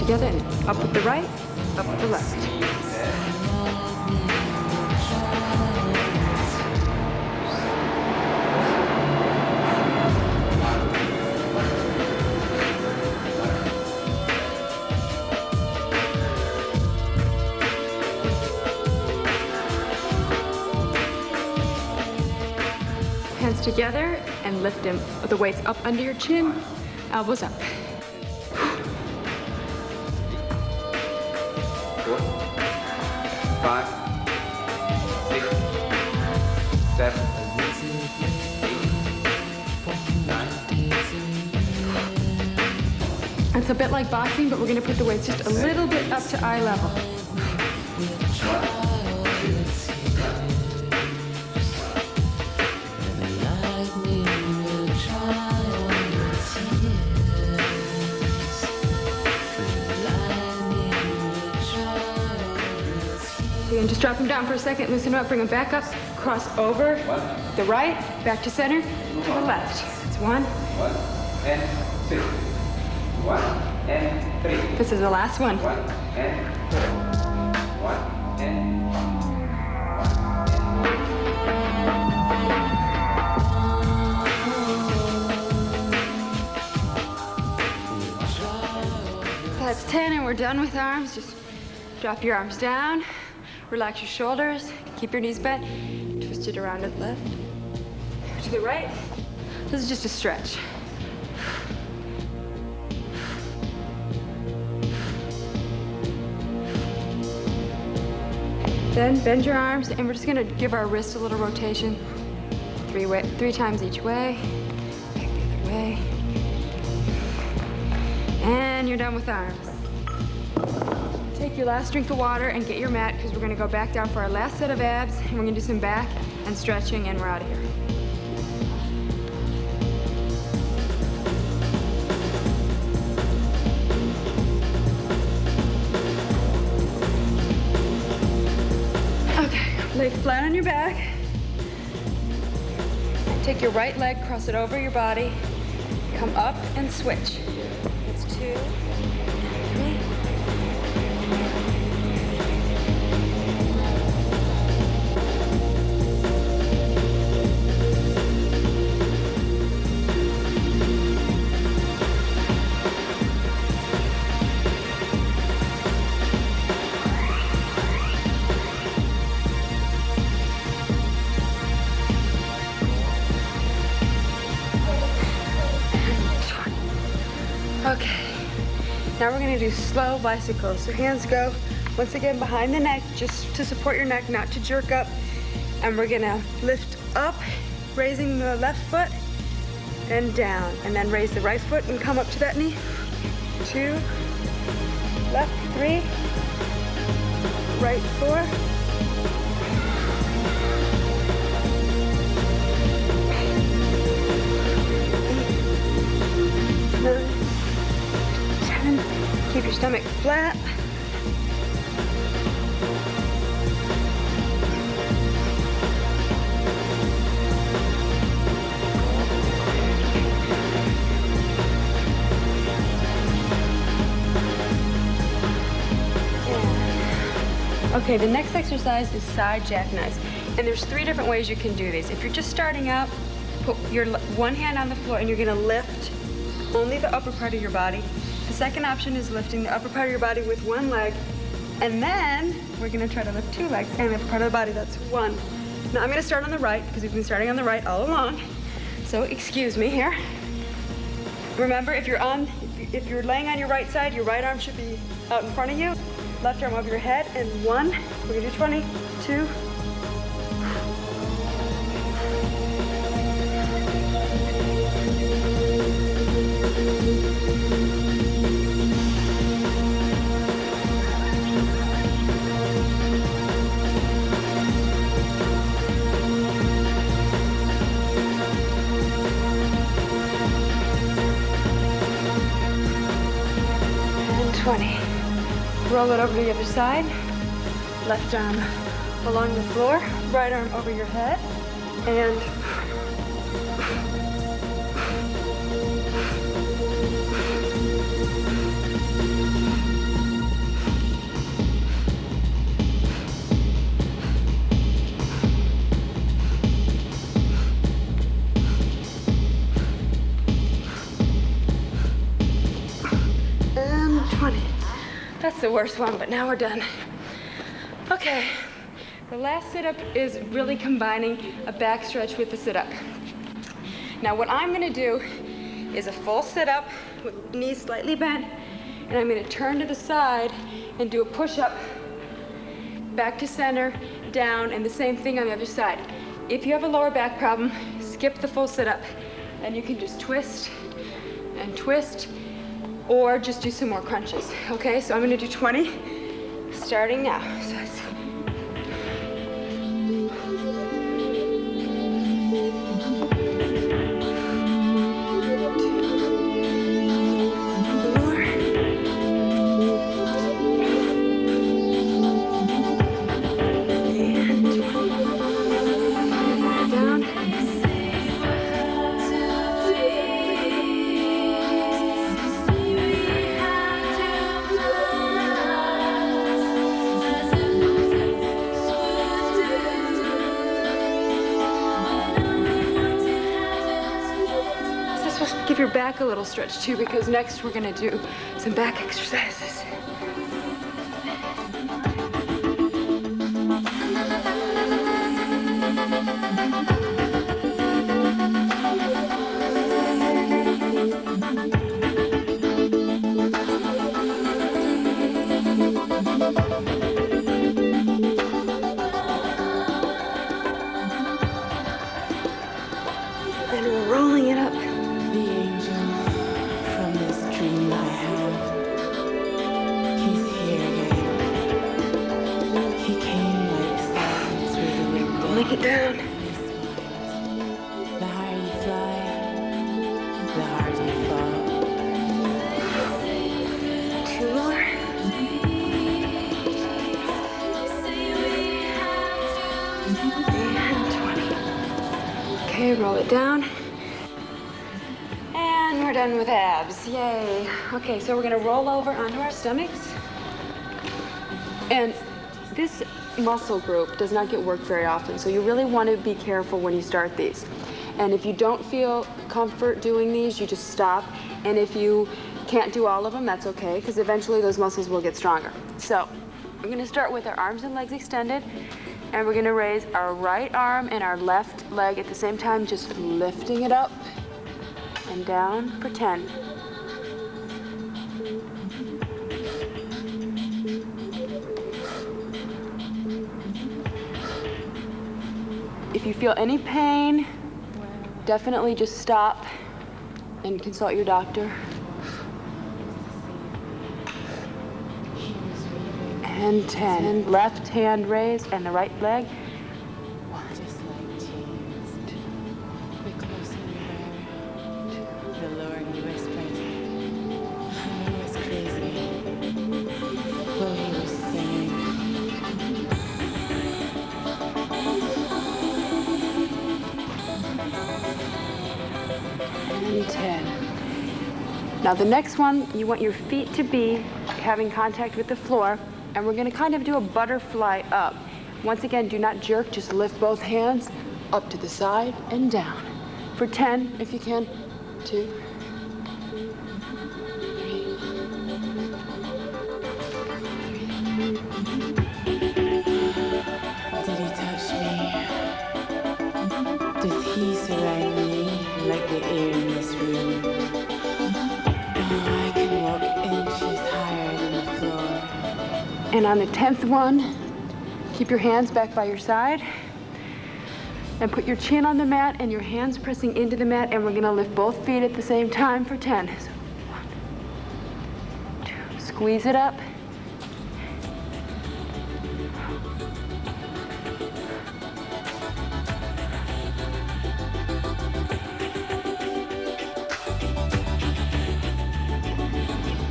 together and up with the right, up with the left. Hands together and lift them. The weights up under your chin, elbows up. 4, 5, 6, 7, 8, 9. It's a bit like boxing, but we're gonna put the weights just a little bit up to eye level. And just drop them down for a second, loosen them up, bring them back up, cross over, the right, back to center, to the left. It's 1. 1 and 2. 1 and 3. This is the last one. 1 and 4. 1 and 1. That's 10 and we're done with arms. Just drop your arms down. Relax your shoulders, keep your knees bent, twist it around to the left, to the right. This is just a stretch. Then bend your arms, and we're just gonna give our wrist a little rotation. 3 times each way, back the other way. And you're done with arms. Take your last drink of water and get your mat because we're gonna go back down for our last set of abs and we're gonna do some back and stretching and we're out of here. Okay, lay flat on your back. Take your right leg, cross it over your body, come up and switch. That's 2, 3. Okay, now we're gonna do slow bicycles. So hands go, once again, behind the neck, just to support your neck, not to jerk up. And we're gonna lift up, raising the left foot, and down. And then raise the right foot and come up to that knee. 2, left 3, right 4. 9, 10. Keep your stomach flat. Okay, the next exercise is side jackknives. And there's 3 different ways you can do these. If you're just starting out, put your one hand on the floor and you're gonna lift only the upper part of your body. The second option is lifting the upper part of your body with one leg. And then we're gonna try to lift 2 legs and the upper part of the body, that's 1. Now I'm gonna start on the right because we've been starting on the right all along. So excuse me here. Remember, if you're laying on your right side, your right arm should be out in front of you. Left arm over your head, and 1. We're gonna do 20, 2. And 20. Roll it over to the other side. Left arm along the floor, right arm over your head, and 20. That's the worst one, but now we're done. Okay, the last sit-up is really combining a back stretch with the sit-up. Now what I'm gonna do is a full sit-up with knees slightly bent, and I'm gonna turn to the side and do a push-up, back to center, down, and the same thing on the other side. If you have a lower back problem, skip the full sit-up, and you can just twist and twist, or just do some more crunches, okay? So I'm gonna do 20, starting now. So it's give your back a little stretch too, because next we're gonna do some back exercises. And we're rolling it up. Bring it down. The higher you fly, the harder you fall. 2 more. And 20. Okay, roll it down. And we're done with abs. Yay. Okay, so we're gonna roll over onto our stomachs. And this muscle group does not get worked very often, so you really want to be careful when you start these. And if you don't feel comfort doing these, you just stop. And if you can't do all of them, that's okay, because eventually those muscles will get stronger. So we're going to start with our arms and legs extended, and we're going to raise our right arm and our left leg at the same time, just lifting it up and down for 10. If you feel any pain, definitely just stop and consult your doctor. And 10. Left hand raised and the right leg. Just like cheese. The closer you were, the lower you whispered. It was crazy. While he was singing. And 10. Now the next one, you want your feet to be having contact with the floor, and we're gonna kind of do a butterfly up. Once again, do not jerk, just lift both hands up to the side and down. For 10, if you can. 2, 3. Did he touch me? Does he surround me like the air in this room? Oh, I can walk inches higher than the floor. And on the 10th one, keep your hands back by your side and put your chin on the mat and your hands pressing into the mat, and we're gonna lift both feet at the same time for 10. So 1, 2, squeeze it up.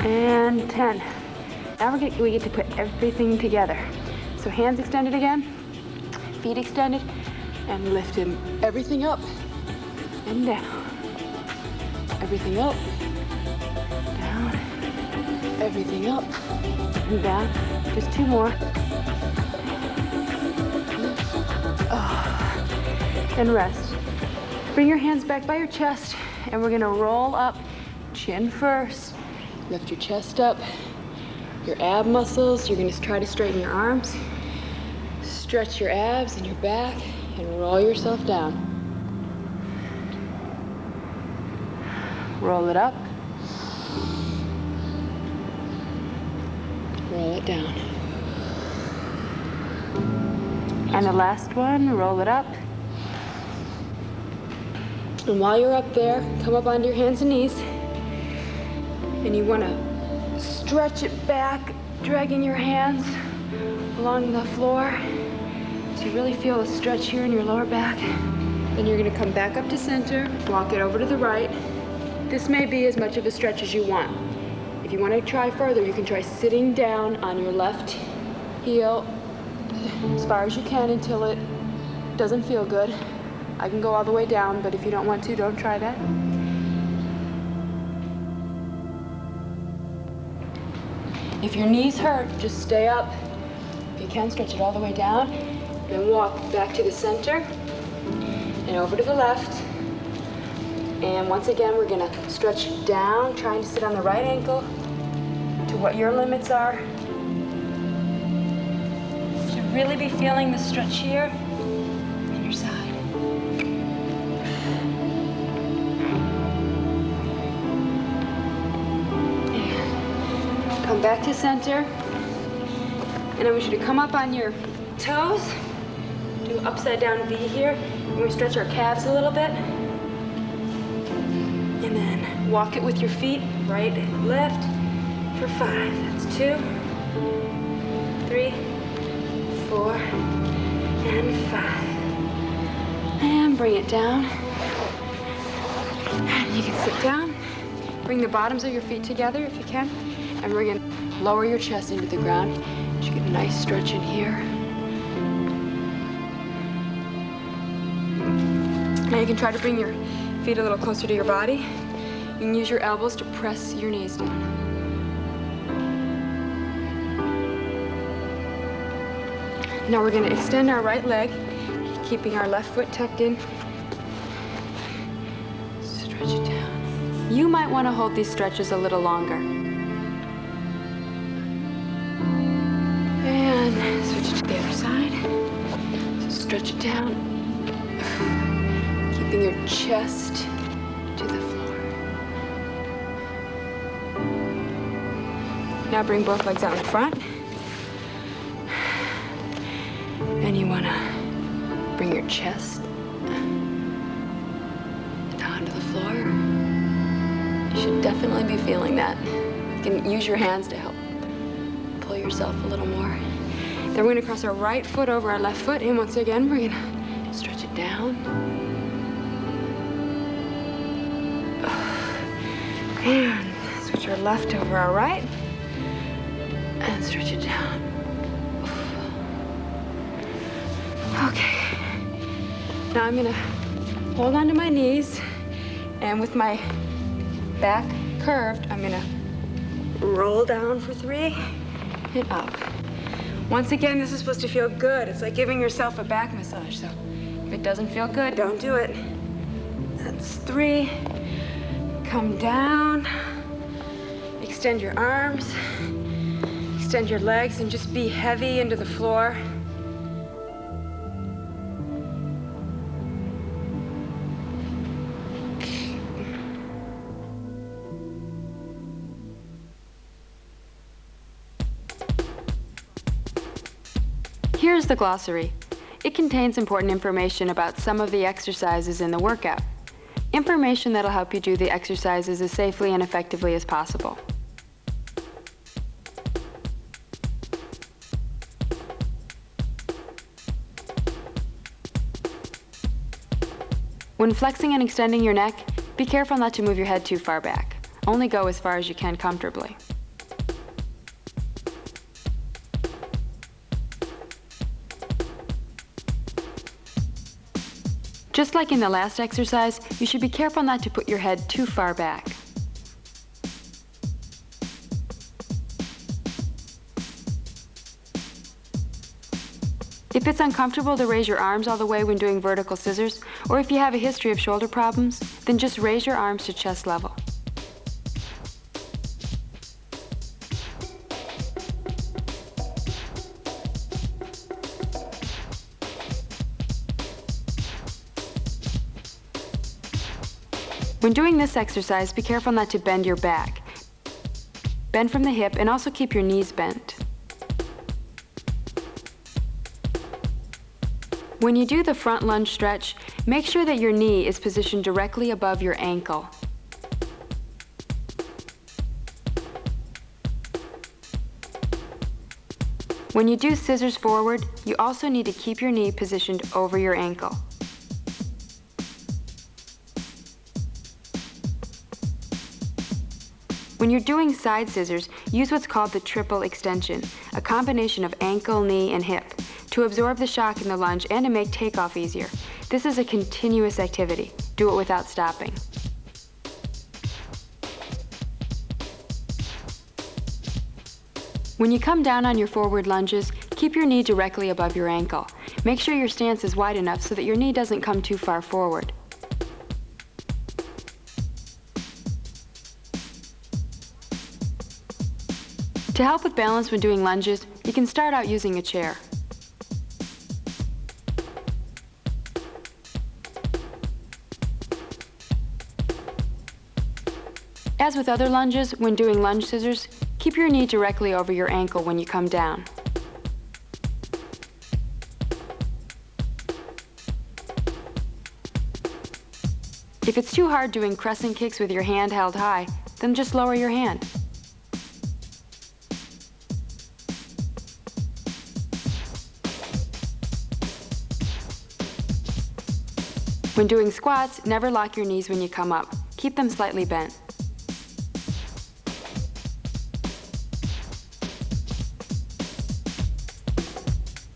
And 10. Now we get to put everything together. So hands extended again, feet extended, and lifting everything up and down. Everything up, down, everything up and down. Just 2 more. And rest. Bring your hands back by your chest, and we're gonna roll up, chin first. Lift your chest up your ab muscles. You're gonna try to straighten your arms, stretch your abs and your back, and roll yourself down. Roll it up. Roll it down. And the last one, roll it up. And while you're up there, come up onto your hands and knees. And you want to stretch it back, dragging your hands along the floor. So you really feel a stretch here in your lower back. Then you're going to come back up to center, walk it over to the right. This may be as much of a stretch as you want. If you want to try further, you can try sitting down on your left heel as far as you can until it doesn't feel good. I can go all the way down, but if you don't want to, don't try that. If your knees hurt, just stay up. If you can, stretch it all the way down. Then walk back to the center and over to the left. And once again, we're gonna stretch down, trying to sit on the right ankle to what your limits are. You should really be feeling the stretch here and your side. And come back to center. And I want you to come up on your toes. Do an upside down V here. And we stretch our calves a little bit. And then walk it with your feet, right and left, for 5. That's 2, 3, 4, and 5. And bring it down. And you can sit down. Bring the bottoms of your feet together if you can. And we're gonna lower your chest into the ground. You get a nice stretch in here. Now you can try to bring your feet a little closer to your body. You can use your elbows to press your knees down. Now we're going to extend our right leg, keeping our left foot tucked in. Stretch it down. You might want to hold these stretches a little longer. And switch it to the other side. So stretch it down. Keeping your chest to the floor. Now bring both legs out in front. And you want to bring your chest down to the floor. You should definitely be feeling that. You can use your hands to help pull yourself a little more. Then we're going to cross our right foot over our left foot. And once again, we're going to stretch it down. And switch our left over our right. And stretch it down. Okay. Now I'm gonna hold onto my knees, and with my back curved, I'm gonna roll down for 3 and up. Once again, this is supposed to feel good. It's like giving yourself a back massage. So if it doesn't feel good, don't do it. That's 3. Come down. Extend your arms. Extend your legs and just be heavy into the floor. Here's the glossary. It contains important information about some of the exercises in the workout. Information that'll help you do the exercises as safely and effectively as possible. When flexing and extending your neck, be careful not to move your head too far back. Only go as far as you can comfortably. Just like in the last exercise, you should be careful not to put your head too far back. If it's uncomfortable to raise your arms all the way when doing vertical scissors, or if you have a history of shoulder problems, then just raise your arms to chest level. When doing this exercise, be careful not to bend your back. Bend from the hip and also keep your knees bent. When you do the front lunge stretch, make sure that your knee is positioned directly above your ankle. When you do scissors forward, you also need to keep your knee positioned over your ankle. When you're doing side scissors, use what's called the triple extension, a combination of ankle, knee, and hip, to absorb the shock in the lunge and to make takeoff easier. This is a continuous activity. Do it without stopping. When you come down on your forward lunges, keep your knee directly above your ankle. Make sure your stance is wide enough so that your knee doesn't come too far forward. To help with balance when doing lunges, you can start out using a chair. As with other lunges, when doing lunge scissors, keep your knee directly over your ankle when you come down. If it's too hard doing crescent kicks with your hand held high, then just lower your hand. When doing squats, never lock your knees when you come up. Keep them slightly bent.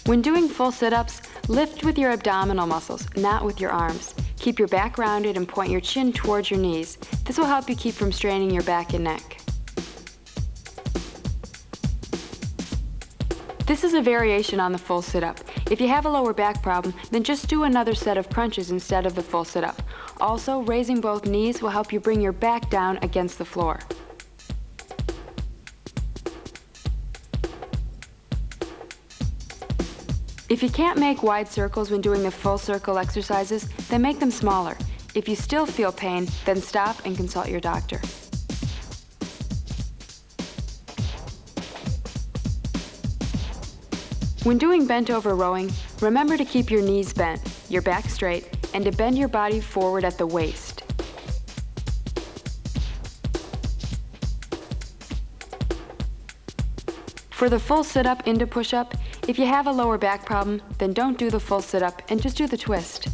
When doing full sit-ups, lift with your abdominal muscles, not with your arms. Keep your back rounded and point your chin towards your knees. This will help you keep from straining your back and neck. This is a variation on the full sit-up. If you have a lower back problem, then just do another set of crunches instead of the full sit-up. Also, raising both knees will help you bring your back down against the floor. If you can't make wide circles when doing the full circle exercises, then make them smaller. If you still feel pain, then stop and consult your doctor. When doing bent over rowing, remember to keep your knees bent, your back straight, and to bend your body forward at the waist. For the full sit-up into push-up, if you have a lower back problem, then don't do the full sit-up and just do the twist.